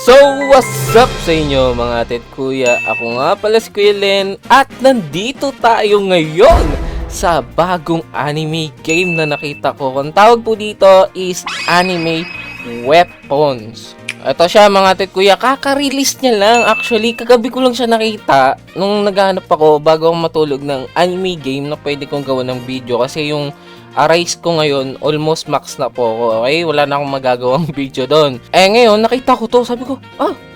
So, what's up sa inyo mga ate at kuya? Ako nga pala si Kuya Len at nandito tayo ngayon sa bagong anime game na nakita ko. Ang tawag po dito is Anime Weapons. Ito siya mga ate at kuya, kaka-release niya lang. Actually, kagabi ko lang siya nakita nung naghahanap ako bago ako matulog ng anime game na pwede kong gawa ng video. Kasi yung Arise ko ngayon, almost max na po ako, okay? Wala na akong magagawang video doon. Ngayon, nakita ko to, sabi ko,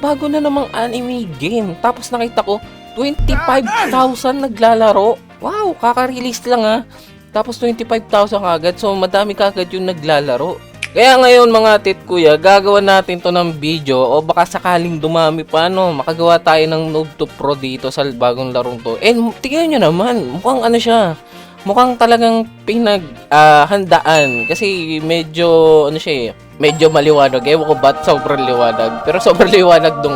bago na namang anime game. Tapos nakita ko, 25,000 naglalaro. Wow, kaka-release lang Tapos 25,000 agad, so madami kagad yung naglalaro. Kaya ngayon mga tit kuya, gagawa natin to ng video o baka sakaling dumami pa, makagawa tayo ng Noob to Pro dito sa bagong larong to. And tingnan nyo naman, mukhang siya. Mukhang talagang pinaghandaan kasi medyo medyo maliwanag. Ewan ko ba't sobrang liwanag. Pero sobrang liwanag dong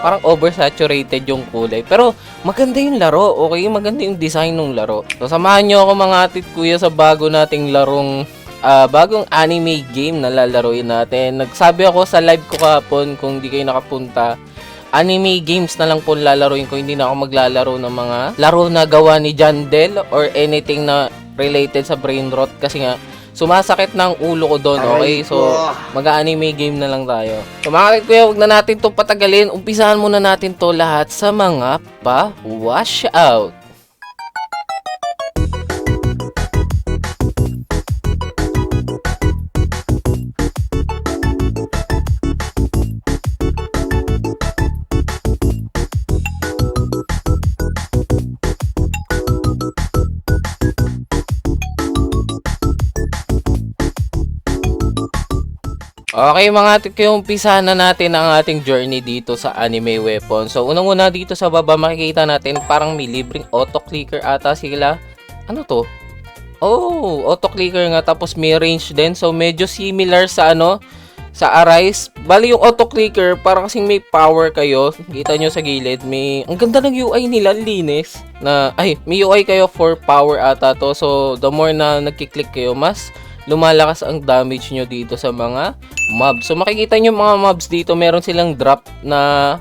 parang oversaturated yung kulay. Pero maganda yung laro, okay? Maganda yung design ng laro. So samahan nyo ako mga atit kuya sa bago nating larong bagong anime game na lalaroin natin. Nagsabi ako sa live ko kahapon, kung di kayo nakapunta, anime games na lang po lalaroin ko, hindi na ako maglalaro ng mga laro na gawa ni John Del or anything na related sa brain rot kasi nga sumasakit ng ulo ko doon, okay? So mag-anime game na lang tayo. So mga kuya, huwag na natin to patagalin, umpisahan muna natin to lahat sa mga pa-wash out. Okay mga atik, umpisa na natin ang ating journey dito sa Anime Weapon. So unang-una dito sa baba makikita natin parang may libreng auto-clicker ata sila. Ano to? Oh, auto-clicker nga, tapos may range din. So medyo similar sa sa Arise. Bali yung auto-clicker parang kasing may power kayo. Kita nyo sa gilid, ang ganda ng UI nila, linis. May UI kayo for power ata to. So the more na nagki-click kayo, mas lumalakas ang damage nyo dito sa mga mobs. So makikita nyo mga mobs dito, meron silang drop na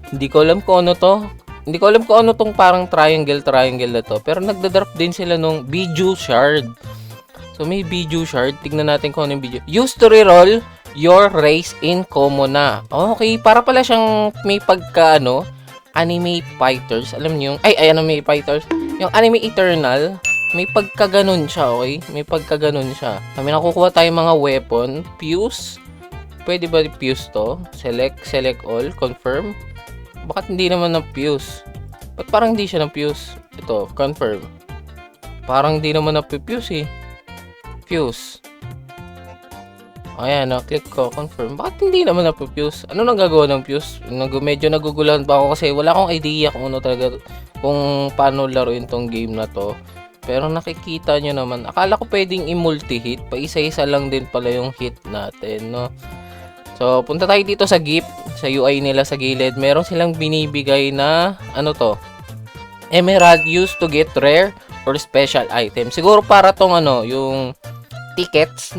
hindi ko alam kung ano to. Hindi ko alam kung ano tong parang triangle na to. Pero nagda-drop din sila nung Biju Shard. So may Biju Shard. Tignan natin kung ano yung Biju. Use to reroll your race in Komona. Okay, para pala siyang may pagka Anime Fighters. Alam niyo yung Anime Fighters. Yung Anime Eternal. May pagkaganon siya, okay? May pagkaganon siya. Kami nakukuha tayong mga weapon. Fuse. Pwede ba fuse to? Select all. Confirm. Bakit hindi naman ng fuse? Ba't parang hindi siya ng fuse? Ito, confirm. Parang hindi naman ng fuse Fuse. Ayan, click ko, confirm. Bakit hindi naman ng fuse? Ano nang gagawa ng fuse? Medyo naguguluhan pa ako kasi wala akong idea kung paano laruin tong game na to. Pero nakikita nyo naman, akala ko pwedeng i-multi-hit. Pa-isa-isa lang din pala yung hit natin, So, punta tayo dito sa GIF, sa UI nila sa gilid. Meron silang binibigay na, Emerald used to get rare or special item. Siguro para tong yung tickets,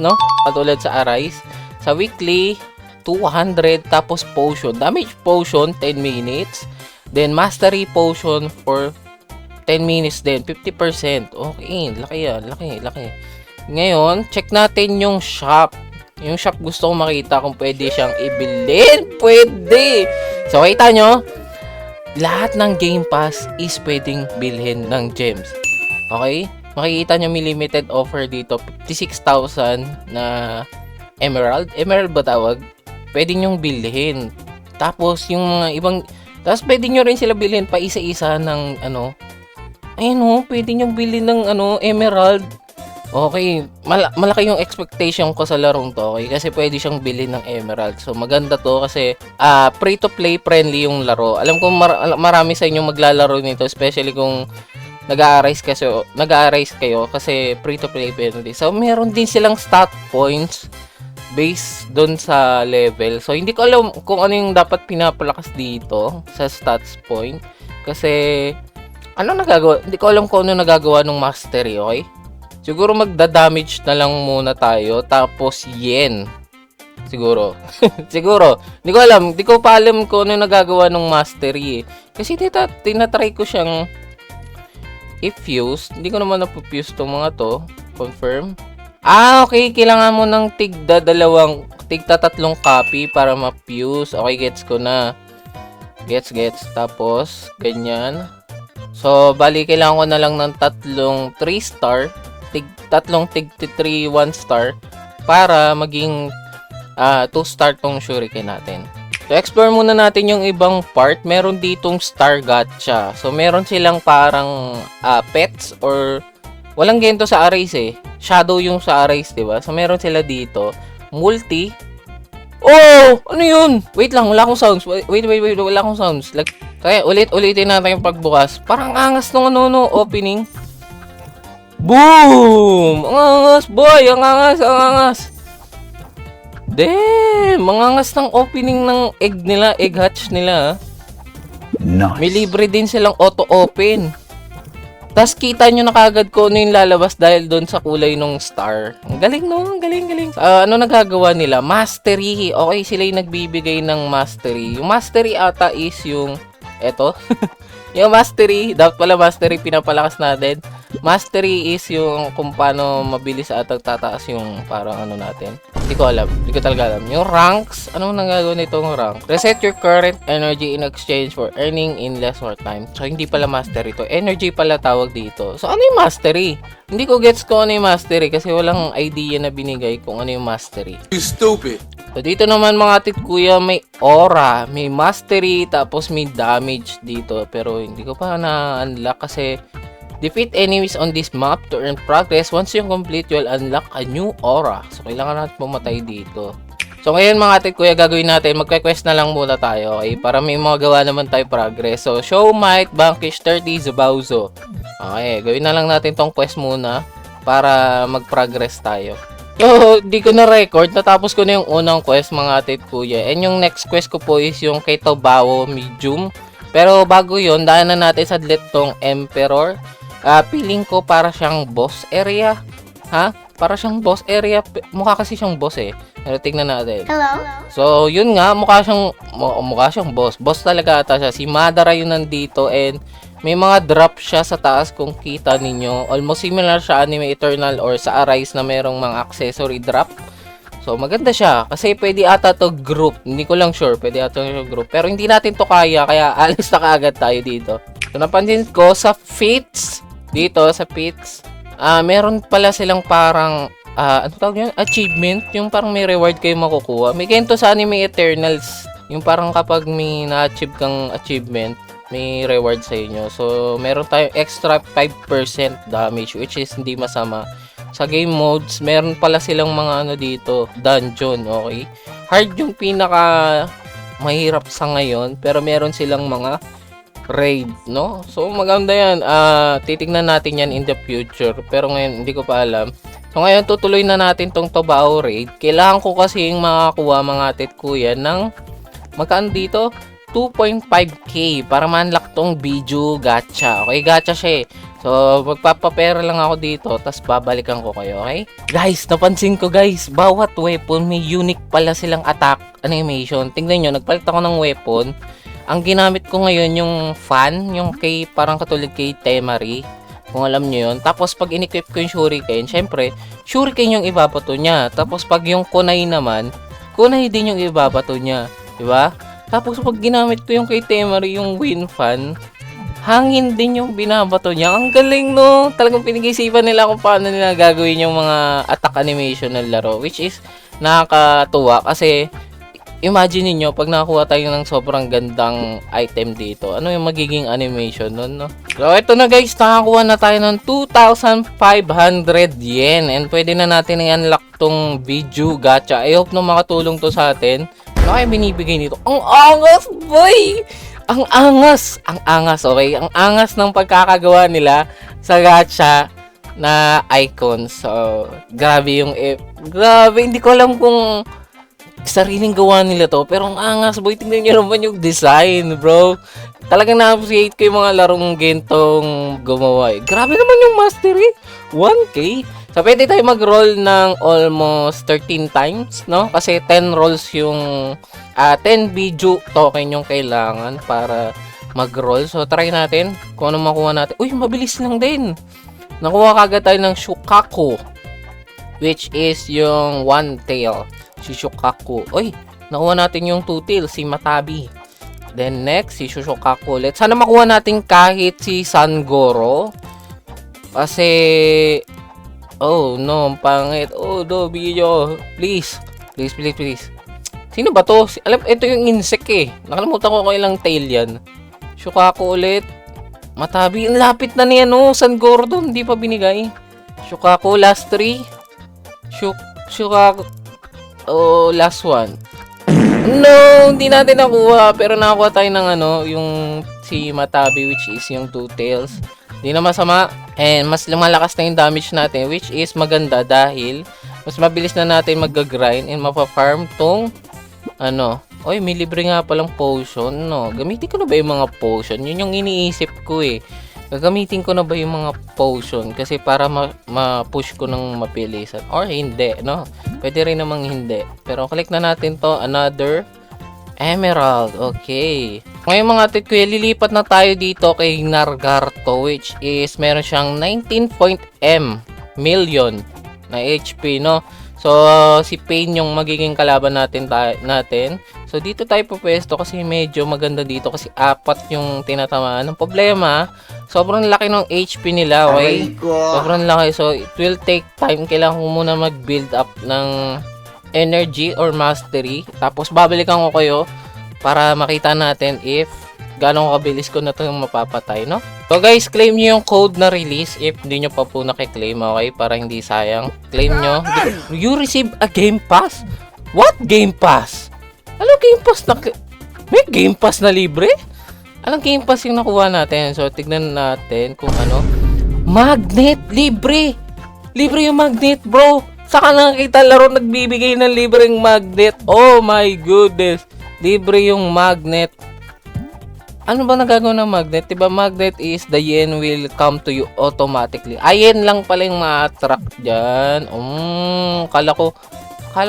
katulad sa Arise. Sa weekly, 200, tapos potion. Damage potion, 10 minutes. Then, mastery potion for 10 minutes din, 50%. Okay, laki yan, laki. Ngayon, check natin yung shop. Yung shop gusto kong makita kung pwede siyang ibilin. Pwede! So, kita nyo, lahat ng Game Pass is pwedeng bilhin ng gems. Okay? Makikita nyo may limited offer dito, 56,000 na Emerald. Emerald ba tawag? Pwede nyong bilhin. Tapos, yung mga ibang, tapos pwede nyo rin sila bilhin pa isa-isa ng pwede niyong bilhin ng Emerald. Okay, malaki yung expectation ko sa larong to, okay? Kasi pwede siyang bilhin ng Emerald. So maganda to kasi free to play friendly yung laro. Alam ko marami sa inyo maglalaro nito, especially kung nag-a-arise kayo kasi free to play friendly. So meron din silang stat points based doon sa level. So hindi ko alam kung ano yung dapat pinapalakas dito sa stats point kasi hindi ko alam kung ano nagagawa ng mastery, okay? Siguro magda-damage na lang muna tayo. Tapos yen. Siguro. Siguro. Hindi ko alam. Hindi ko pa alam kung ano yung nagagawa ng mastery eh. Kasi tinatry ko siyang i-fuse. Hindi ko naman na-fuse tong mga to. Confirm. Okay. Kailangan mo ng tigda tatlong copy para ma-fuse. Okay, gets ko na. Gets. Tapos, ganyan. So, bali, kailangan ko na lang ng tatlong 3-star. Tatlong tig 3 1-star para maging 2-star tong shuriken natin. So, explore muna natin yung ibang part. Meron ditong star gacha. So, meron silang parang pets or walang gento sa arrays eh. Shadow yung sa arrays, diba? So, meron sila dito. Multi. Oh! Ano yun? Wait lang, wala akong sounds. Wait, wala akong sounds. Kaya ulitin natin yung pagbukas. Parang angas nung opening. Boom! Ang angas, boy! Ang angas! Damn! Ang angas ng opening ng egg hatch nila. Nice. May libre din silang auto-open. Tapos kita nyo na kagad ko ano yung lalabas dahil doon sa kulay ng star. Ang galing no? Ang galing. Ano nagagawa nila? Mastery. Okay, sila yung nagbibigay ng mastery. Yung mastery ata is yung eto. Yung mastery, dapat pala mastery pinapalakas natin. Mastery is yung kung paano mabilis atang tataas yung parang ano natin. Hindi ko talaga alam. Yung ranks, anong nagagawa nitong rank? Reset your current energy in exchange for earning in less more time. So, hindi pala mastery to. Energy pala tawag dito. So, ano yung mastery? Hindi ko gets ko ano yung mastery kasi walang idea na binigay kung ano yung mastery. You stupid! So, dito naman mga kuya, may aura, may mastery, tapos may damage dito. Pero, hindi ko pa na-unlock kasi defeat enemies on this map to earn progress. Once you complete, you'll unlock a new aura. So, kailangan natin pumatay dito. So, ngayon mga kuya, gagawin natin, magka-quest na lang muna tayo, okay? Para may mga gawa naman tayo progress. So, show might, vanquish 30 Zubauzo. Okay, gawin na lang natin tong quest muna para mag-progress tayo. So, di ko na record. Natapos ko na yung unang quest, mga kuya. And yung next quest ko po is yung kay Tobao Medium. Pero bago yun, daanan natin sa tong Emperor. Feeling ko para siyang boss area. Ha? Para siyang boss area. Mukha kasi siyang boss eh. Pero tignan natin. Hello? So, yun nga. Mukha siyang boss. Boss talaga ata siya. Si Madara yun nandito. And may mga drop siya sa taas kung kita ninyo. Almost similar sa Anime Eternal or sa Arise na merong mga accessory drop. So, maganda siya. Kasi pwede ata to group. Hindi ko lang sure. Pwede ata to group. Pero hindi natin to kaya. Kaya alis na kaagad tayo dito. So, napansin ko sa feats. Dito sa pits, meron pala silang parang, ano tawag yun? Achievement. Yung parang may reward kayo makukuha. May ganito sa Anime Eternals. Yung parang kapag may na-achieve kang achievement, may reward sa inyo. So, meron tayong extra 5% damage, which is hindi masama. Sa game modes, meron pala silang mga ano dito, dungeon, okay? Hard yung pinaka mahirap sa ngayon, pero meron silang mga raid, no? So, maganda yan. Titignan natin yan in the future. Pero ngayon, hindi ko pa alam. So, ngayon, tutuloy na natin tong Tobao raid. Kailangan ko kasi yung makakuha mga kuya ng magkano dito? 2.5k para ma-unlock tong Biju gacha. Okay, gacha siya eh. So, magpapapera lang ako dito, tapos babalikan ko kayo, okay? Guys, napansin ko guys, bawat weapon may unique pala silang attack animation. Tingnan nyo, nagpalit ako ng weapon. Ang ginamit ko ngayon yung fan, yung kay parang katulad kay Temari, kung alam nyo yun. Tapos pag in-equip ko yung shuriken, syempre, shuriken yung ibabato niya. Tapos pag yung kunai naman, kunai din yung ibabato niya. Diba? Tapos pag ginamit ko yung kay Temari, yung wind fan, hangin din yung binabato niya. Ang galing no? Talagang pinag-isipan nila kung paano nila gagawin yung mga attack animation ng laro. Which is nakakatuwa kasi imagine niyo pag nakakuha tayo ng sobrang gandang item dito, ano yung magiging animation nun, no? So, ito na guys, nakakuha na tayo ng 2,500 yen and pwede na natin i-unlock tong Biju gacha. I hope na makatulong to sa atin. Ano kaya binibigay nito? Ang angas, boy! Ang angas, okay? Ang angas ng pagkakagawa nila sa gacha na icons. So, grabe yung grabe, hindi ko alam kung sariling gawa nila to, pero ang angas, boy. Tingnan nyo naman yung design, bro. Talagang na-appreciate ko yung mga larong gentong gumawa eh. Grabe naman yung mastery. 1k. So, pwede tayo mag-roll ng almost 13 times, no? Kasi 10 rolls yung 10 Biju token yung kailangan para mag-roll. So, try natin kung ano makuha natin. Uy, mabilis lang din. Nakuha kagad tayo ng Shukaku, which is yung one tail. Si Shukaku. Uy, nakuha natin yung two tails, si Matabi. Then, next, si Shukaku ulit. Sana makuha natin kahit si Sangoro. Kasi... oh, no, pangit. Oh, do, video. Please. Please, please, please. Sino ba to? Alam, ito yung insect eh. Nakalimutan ko kung ilang tail yan. Shukaku ulit. Matabi. Ang lapit na niya, no? San Gordon, hindi pa binigay. Shukaku, last 3. Shukaku. Oh, last one. No, hindi natin nakuha. Pero nakakuha tayo ng yung si Matabi, which is yung two tails. Hindi na masama. And mas lumalakas na yung damage natin, which is maganda dahil mas mabilis na natin mag-grind and mapa-farm tong oy, may libre nga palang potion, no? Gamitin ko na ba yung mga potion? Yun yung iniisip ko eh. Gagamitin ko na ba yung mga potion? Kasi para ma-push ko ng mapilisan. Or hindi, no? Pwede rin namang hindi. Pero click na natin to, another emerald. Okay. Ngayon mga tit ko, lilipat na tayo dito kay Nargarto, which is meron siyang 19.m million na HP, no? So, si Pain yung magiging kalaban natin. So, dito tayo pupwesto kasi medyo maganda dito kasi 4 yung tinatamaan. Ang problema, sobrang laki ng HP nila, okay? Sobrang laki. So, it will take time. Kailangan ko muna mag-build up ng energy or mastery. Tapos, babalikan ko kayo para makita natin if gano'ng kabilis ko na ito yung mapapatay, no? So guys, claim nyo yung code na release if hindi nyo pa po nakiklaim, okay? Para hindi sayang. Claim nyo. You receive a Game Pass? What Game Pass? Anong Game Pass na... may Game Pass na libre? Anong Game Pass yung nakuha natin? So, tignan natin kung ano. Magnet! Libre! Libre yung magnet, bro! Saka nakakita laro nagbibigay ng libreng magnet. Oh my goodness! Libre yung magnet. Ano ba nagagawa ng magnet? Diba magnet is the yen will come to you automatically. Yen lang pala yung ma-attract dyan. Kala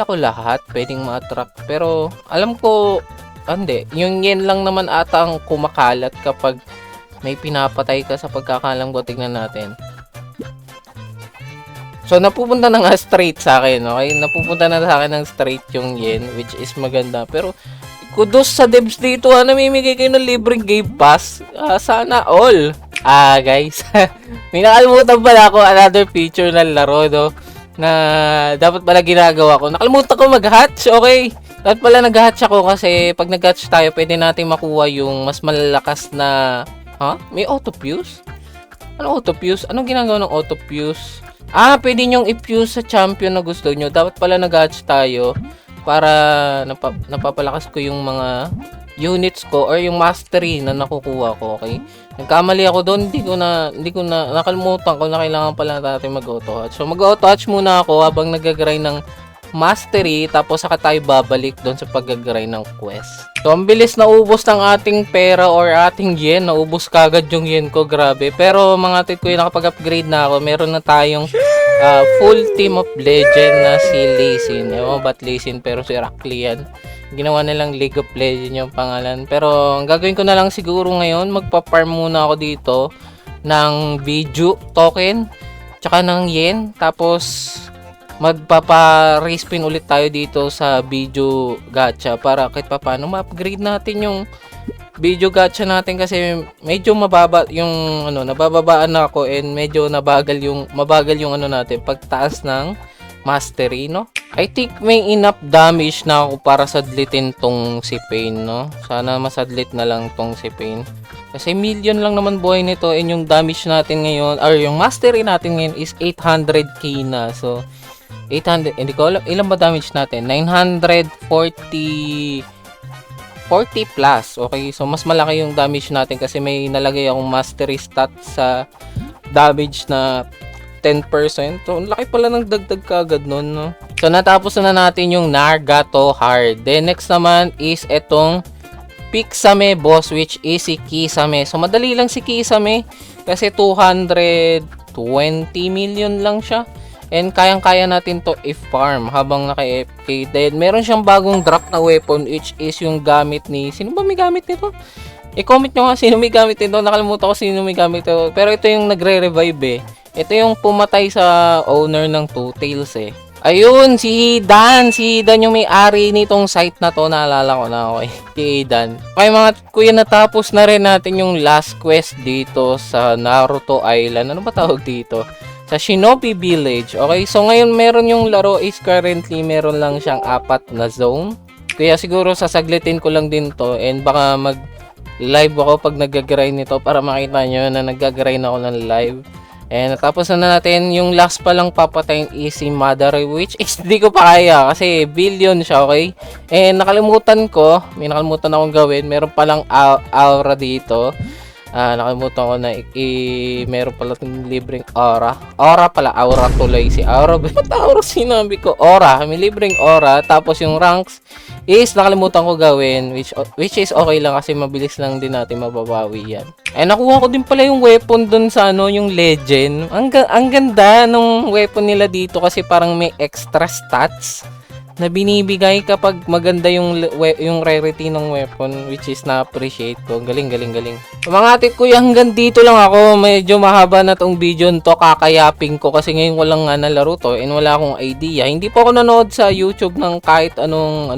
ko lahat pwedeng ma-attract. Pero alam ko, hindi. Yung yen lang naman ata ang kumakalat kapag may pinapatay ka sa pagkakalam ko. Tignan natin. So, napupunta na nga straight sa akin, okay? Napupunta na sa akin ng straight yung yen, which is maganda. Pero, kudos sa devs dito, namimigay kayo ng libreng Game Pass. Sana all. Guys, may nakalimutan pala ako another feature ng laro, no? Na dapat pala ginagawa ko. Nakalimutan ko mag-hatch, okay? Dapat pala nag-hatch ako kasi pag nag-hatch tayo, pwede natin makuha yung mas malalakas na... May auto-fuse? Ano auto-fuse? Anong ginagawa ng auto-fuse? Pwede nyong i-fuse sa champion na gusto nyo. Dapat pala nag-hatch tayo para napapalakas ko yung mga units ko or yung mastery na nakukuha ko, okay? Nagkamali ako doon, hindi ko na nakalimutan ko na kailangan pala natin mag-auto-hatch. So mag-auto-hatch muna ako habang nag-grind ng mastery, tapos saka tayo babalik doon sa pag-grind ng quest. So ang bilis na ubos ng ating pera or ating yen, naubos kagad yung yen ko, grabe. Pero mga tit ko, nakapag-upgrade na ako, meron na tayong full team of legend na si Lee Sin. Ewan ba't Lee Sin, pero si Rockly yan. Ginawa nilang League of Legends yung pangalan. Pero ang gagawin ko na lang siguro ngayon, magpa-farm muna ako dito ng Biju token, tsaka ng yen. Tapos magpapa-respin ulit tayo dito sa Biju gacha para kahit pa paano ma-upgrade natin yung Biju gacha natin kasi medyo mababa yung nabababaan na ako and medyo mabagal yung natin pagtaas ng mastery, no? I think may enough damage na ako para sadlitin tong si Pain, no? Sana masadlit na lang tong si Pain. Kasi million lang naman buhay nito and yung damage natin ngayon or yung mastery natin ngayon is 800k na. So 800, hindi ko alam ilan ba damage natin, 940 plus. Okay, so mas malaki yung damage natin kasi may nalagay akong mastery stat sa damage na 10%. So ang laki pala ng dagdag kagad nun, no? So natapos na natin yung Nargato Hard. Then next naman is etong Pixame boss, which is si Kisame. So madali lang si Kisame kasi 220 million lang siya. And kayang-kaya natin to i-farm habang naka-AFK. Then meron siyang bagong drop na weapon which is yung gamit ni... Sino ba may gamit nito? I-comment nyo nga sino may gamit nito. Nakalimutan ko sino may gamit nito. Pero ito yung nagre-revive eh. Ito yung pumatay sa owner ng Two Tails eh. Ayun, si Dan. Si Dan yung may-ari nitong site na to. Naalala ko na, okay. Si Dan. Okay mga kuya, natapos na rin natin yung last quest dito sa Naruto Island. Ano ba tawag dito? Sa Shinobi Village. Okay, so ngayon meron yung laro is currently meron lang siyang 4 na zone. Kaya siguro sasaglitin ko lang din to and baka mag-live ako pag nag-grind nito para makita nyo na nag-grind ako ng live. And natapos na natin yung last pa lang papatayin is si Madara which is di ko pa kaya kasi billion siya, okay? And nakalimutan ko, may nakalimutan akong gawin. Meron palang aura dito. Nakalimutan ko na meron pala itong libreng aura. Aura pala, aura tuloy si aura. Ba't aura sinabi ko? Aura, may libreng aura. Tapos yung ranks is nakalimutan ko gawin which is okay lang kasi mabilis lang din natin mababawi yan. Nakuha ko din pala yung weapon dun sa yung legend. Ang ganda nung weapon nila dito kasi parang may extra stats na binibigay kapag maganda yung rarity ng weapon which is na-appreciate ko. Galing. Mga ate ko, hanggang dito lang ako. Medyo mahaba na tong video to. Kakayapin ko kasi ngayon walang nga nalaro to and wala akong idea. Hindi po ako nanood sa YouTube ng kahit anong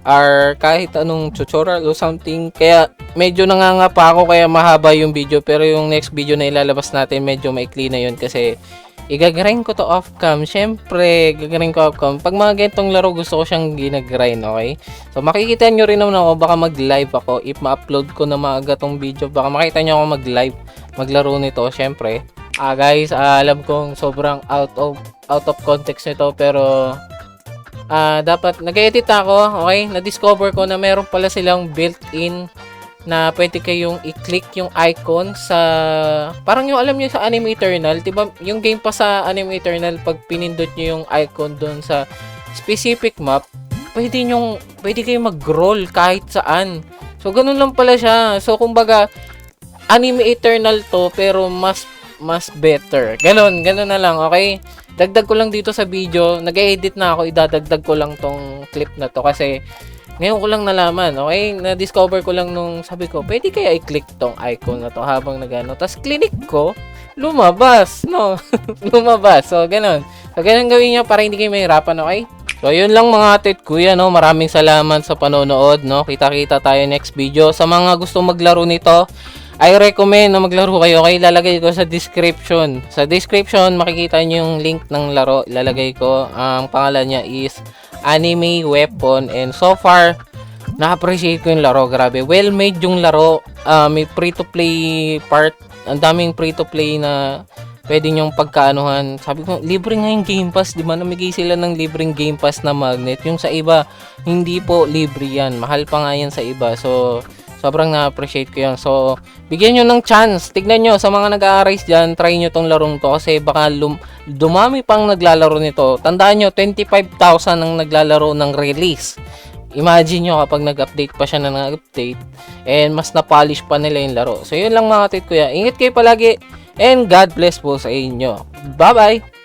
or kahit anong tutorial o something. Kaya medyo nangangapa ako kaya mahaba yung video. Pero yung next video na ilalabas natin medyo maikli na yun kasi igagrind ko to off-cam. Siyempre, gagrind ko off-cam. Pag mga ganitong laro, gusto ko siyang ginagrind, okay? So, makikita nyo rin naman ako. Baka mag-live ako. If ma-upload ko na maaga tong video, baka makita nyo ako mag-live. Maglaro nito, siyempre. Guys, alam kong sobrang out of context nito. Pero, dapat, nag-edit ako, okay? Na-discover ko na meron pala silang built-in na pwede kayong i-click yung icon sa parang yung alam niyo sa Anime Eternal, 'di ba? Yung game pa sa Anime Eternal pag pinindot niyo yung icon doon sa specific map, pwede kayong mag-roll kahit saan. So ganun lang pala siya. So kumbaga Anime Eternal to pero mas better. Ganun na lang, okay? Dagdag ko lang dito sa video, nag-edit na ako, idadagdag ko lang tong clip na to kasi ngayon ko lang nalaman, okay? Na-discover ko lang nung sabi ko, pwede kaya i-click tong icon na to habang nagano. Tapos clinic ko, lumabas, no? Lumabas. So, ganun. So, ganun gawin nyo para hindi kayo mahirapan, okay? So, yun lang mga atit kuya, no? Maraming salamat sa panonood, no? Kita-kita tayo next video. Sa mga gusto maglaro nito, I recommend na maglaro kayo. Okay, ilalagay ko sa description. Sa description, makikita nyo yung link ng laro. Ilalagay ko. Ang pangalan niya is Anime Weapon. And so far, na-appreciate ko yung laro. Grabe. Well-made yung laro. May free-to-play part. Ang daming free-to-play na pwede nyong pagkaanuhan. Sabi ko, libre nga yung Game Pass. Di ba? Namigay sila ng libreng Game Pass na magnet. Yung sa iba, hindi po libre yan. Mahal pa nga yan sa iba. So, sobrang na-appreciate ko yan. So, bigyan nyo ng chance. Tignan nyo, sa mga nag-a-arise dyan, try nyo tong larong to. Kasi baka dumami pang naglalaro nito. Tandaan nyo, 25,000 ang naglalaro ng release. Imagine nyo kapag nag-update pa siya na nag-update. And mas na-polish pa nila yung laro. So, yun lang mga tit kuya. Ingat kayo palagi. And God bless po sa inyo. Bye-bye!